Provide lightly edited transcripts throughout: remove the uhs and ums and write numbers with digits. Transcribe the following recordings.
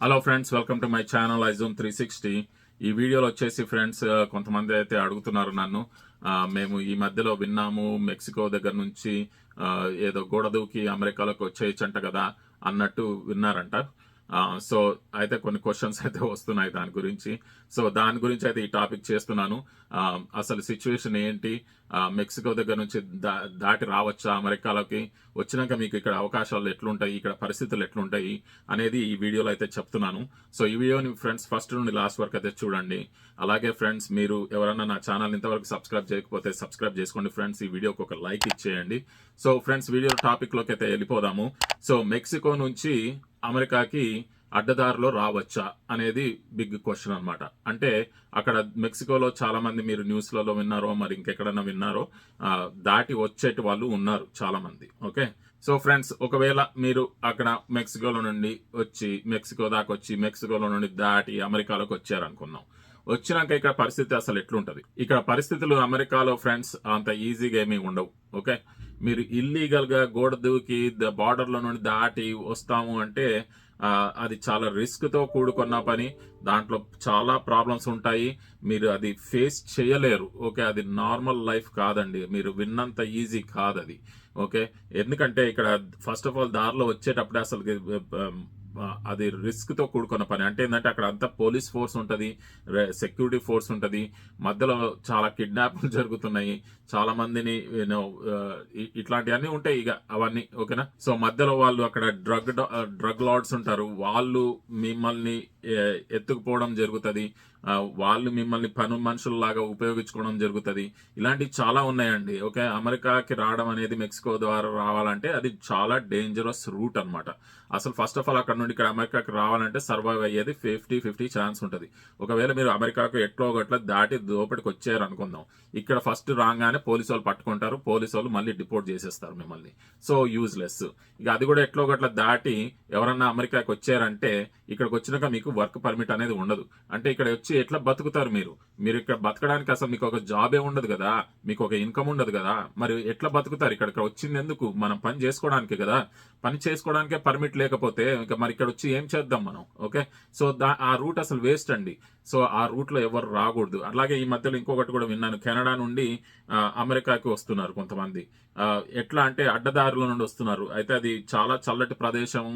Hello friends, welcome to my channel iZoom 360. ఈ వీడియోలో వచ్చేసి ఫ్రెండ్స్ కొంతమంది అయితే అడుగుతున్నారు నన్ను. మేము ఈ మధ్యలో విన్నాము మెక్సికో దగ్గర నుంచి ఏదో గోడ దూకి అమెరికాలోకి వచ్చేయచ్చంట కదా అన్నట్టు విన్నారంట. సో అయితే కొన్ని క్వశ్చన్స్ అయితే వస్తున్నాయి దాని గురించి. సో దాని గురించి అయితే ఈ టాపిక్ చేస్తున్నాను. అసలు సిచ్యువేషన్ ఏంటి, మెక్సికో దగ్గర నుంచి దాటి రావచ్చా అమెరికాలోకి, వచ్చినాక మీకు ఇక్కడ అవకాశాలు ఎట్లుంటాయి, ఇక్కడ పరిస్థితులు ఎట్లుంటాయి అనేది ఈ వీడియోలో అయితే చెప్తున్నాను. సో ఈ వీడియోని ఫ్రెండ్స్ ఫస్ట్ నుండి లాస్ట్ వరకు అయితే చూడండి. అలాగే ఫ్రెండ్స్, మీరు ఎవరన్నా నా ఛానల్ ఇంతవరకు సబ్స్క్రైబ్ చేయకపోతే సబ్స్క్రైబ్ చేసుకోండి ఫ్రెండ్స్. ఈ వీడియోకి ఒక లైక్ ఇచ్చేయండి. సో ఫ్రెండ్స్, వీడియో టాపిక్ లోకి అయితే వెళ్ళిపోదాము. సో మెక్సికో నుంచి అమెరికాకి అడ్డదారిలో రావచ్చా అనేది బిగ్ క్వశ్చన్ అనమాట. అంటే అక్కడ మెక్సికోలో చాలా మంది, మీరు న్యూస్లలో విన్నారో మరి ఇంకెక్కడన్నా విన్నారో, దాటి వచ్చేటి వాళ్ళు ఉన్నారు చాలా మంది. ఓకే, సో ఫ్రెండ్స్, ఒకవేళ మీరు అక్కడ మెక్సికోలో నుండి వచ్చి మెక్సికో దాకా వచ్చి మెక్సికోలో నుండి దాటి అమెరికాలోకి వచ్చారనుకున్నాం. వచ్చినాక ఇక్కడ పరిస్థితి అసలు ఎట్లుంటది? ఇక్కడ పరిస్థితులు అమెరికాలో ఫ్రెండ్స్ అంత ఈజీగా ఏమీ ఉండవు. ఓకే, మీరు ఇల్లీగల్ గా గోడ దూకి బార్డర్లో నుండి దాటి వస్తాము అంటే అది చాలా రిస్క్ తో కూడుకున్న పని. దాంట్లో చాలా ప్రాబ్లమ్స్ ఉంటాయి, మీరు అది ఫేస్ చేయలేరు. ఓకే, అది నార్మల్ లైఫ్ కాదండి, మీరు విన్నంత ఈజీ కాదు అది. ఓకే, ఎందుకంటే ఇక్కడ ఫస్ట్ ఆఫ్ ఆల్ దారిలో వచ్చేటప్పుడే అసలు అది రిస్క్ తో కూడుకున్న పని. అంటే ఏంటంటే అక్కడ అంతా పోలీస్ ఫోర్స్ ఉంటది, సెక్యూరిటీ ఫోర్స్ ఉంటది, మధ్యలో చాలా కిడ్నాప్లు జరుగుతున్నాయి, చాలా మందిని ఇట్లాంటివన్నీ ఉంటాయి ఇక అవన్నీ. ఓకేనా, సో మధ్యలో వాళ్ళు అక్కడ డ్రగ్ లార్డ్స్ ఉంటారు, వాళ్ళు మిమ్మల్ని ఎత్తుకుపోవడం జరుగుతుంది, వాళ్ళు మిమ్మల్ని పను మనుషుల్లాగా ఉపయోగించుకోవడం జరుగుతుంది. ఇలాంటివి చాలా ఉన్నాయండి. ఓకే, అమెరికాకి రావడం అనేది మెక్సికో ద్వారా రావాలంటే అది చాలా డేంజరస్ రూట్ అనమాట. అసలు ఫస్ట్ ఆఫ్ ఆల్ అక్కడ నుండి ఇక్కడ అమెరికాకి రావాలంటే సర్వైవ్ అయ్యేది 50-50 ఛాన్స్ ఉంటుంది. ఒకవేళ మీరు అమెరికాకు ఎట్లో గట్ల దాటి దోపటికి వచ్చారు అనుకుందాం, ఇక్కడ ఫస్ట్ రాగానే పోలీసు వాళ్ళు పట్టుకుంటారు, పోలీసు వాళ్ళు మళ్ళీ డిపోర్ట్ చేసేస్తారు మిమ్మల్ని. So useless. ఇక అది కూడా ఎట్లో గట్ల దాటి ఎవరన్నా అమెరికాకి వచ్చారంటే ఇక్కడికి వచ్చినాక మీకు వర్క్ పర్మిట్ అనేది ఉండదు. అంటే ఇక్కడ వచ్చి ఎట్లా బతుకుతారు మీరు ఇక్కడ బతకడానికి అసలు మీకు ఒక జాబే ఉండదు కదా, మీకు ఒక ఇన్కమ్ ఉండదు కదా, మరి ఎట్లా బతుకుతారు? ఇక్కడ వచ్చింది ఎందుకు? మనం పని చేసుకోవడానికి కదా, పని చేసుకోవడానికే పర్మిట్ లేకపోతే ఇంకా మరి ఇక్కడ వచ్చి ఏం చేద్దాం మనం? ఓకే, సో ఆ రూట్ అసలు వేస్ట్ అండి. సో ఆ రూట్ లో ఎవరు రాకూడదు. అలాగే ఈ మధ్యలో ఇంకొకటి కూడా విన్నాను, కెనడా నుండి అమెరికాకి వస్తున్నారు కొంతమంది. ఎట్లా అంటే అడ్డదారుల నుండి వస్తున్నారు. అయితే అది చాలా చల్లటి ప్రదేశం,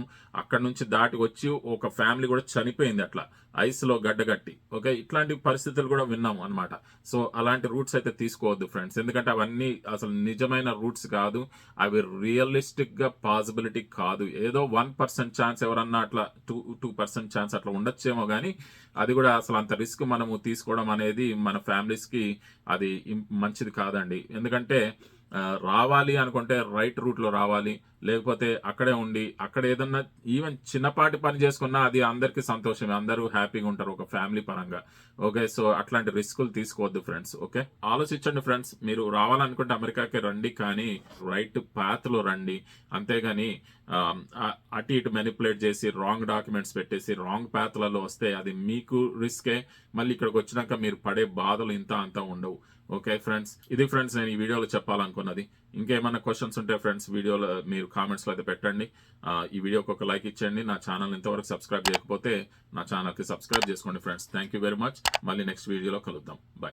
అక్కడ నుంచి దాటి వచ్చి ఒక ఫ్యామిలీ కూడా చనిపోయింది అట్లా ఐస్ లో గడ్డగట్టి. ఓకే, ఇట్లాంటి పరిస్థితులు కూడా విన్నాము అనమాట. సో అలాంటి రూట్స్ అయితే తీసుకోవద్దు ఫ్రెండ్స్, ఎందుకంటే అవన్నీ అసలు నిజమైన రూట్స్ కాదు, అవి రియలిస్టిక్ గా పాసిబిలిటీ కాదు. ఏదో 1% ఛాన్స్, ఎవరన్నా అట్లా 2% ఛాన్స్ అట్లా ఉండొచ్చేమో కానీ అది కూడా అసలు అంత రిస్క్ మనము తీసుకోవడం అనేది మన ఫ్యామిలీస్ కి అది మంచిది కాదండి. ఎందుకంటే రావాలి అనుకుంటే రైట్ రూట్ లో రావాలి, లేకపోతే అక్కడే ఉండి అక్కడ ఏదన్నా ఈవెన్ చిన్నపాటి పని చేసుకున్నా అది అందరికీ సంతోషమే, అందరూ హ్యాపీగా ఉంటారు ఒక ఫ్యామిలీ పరంగా. ఓకే, సో అట్లాంటి రిస్కులు తీసుకోవద్దు ఫ్రెండ్స్. ఓకే, ఆలోచించండి ఫ్రెండ్స్, మీరు రావాలనుకుంటే అమెరికాకి రండి, కానీ రైట్ పాత్ లో రండి. అంతేగాని అటు ఇటు మెనిపులేట్ చేసి రాంగ్ డాక్యుమెంట్స్ పెట్టేసి రాంగ్ పాత్లలో వస్తే అది మీకు రిస్కే. మళ్ళీ ఇక్కడికి వచ్చినాక మీరు పడే బాధలు ఇంత అంతా ఉండవు. ఓకే ఫ్రెండ్స్, ఇది ఫ్రెండ్స్ నేను ఈ వీడియోలో చెప్పాలనుకున్నది. ఇంకేమైనా క్వశ్చన్స్ ఉంటే ఫ్రెండ్స్ వీడియోలో మీరు కామెంట్స్లో అయితే పెట్టండి. ఈ వీడియోకి ఒక లైక్ ఇచ్చేయండి. నా ఛానల్ ఇంతవరకు సబ్స్క్రైబ్ చేయకపోతే నా ఛానల్కి సబ్స్క్రైబ్ చేసుకోండి friends. Thank you very much. మళ్ళీ నెక్స్ట్ వీడియోలో కలుద్దాం. బాయ్.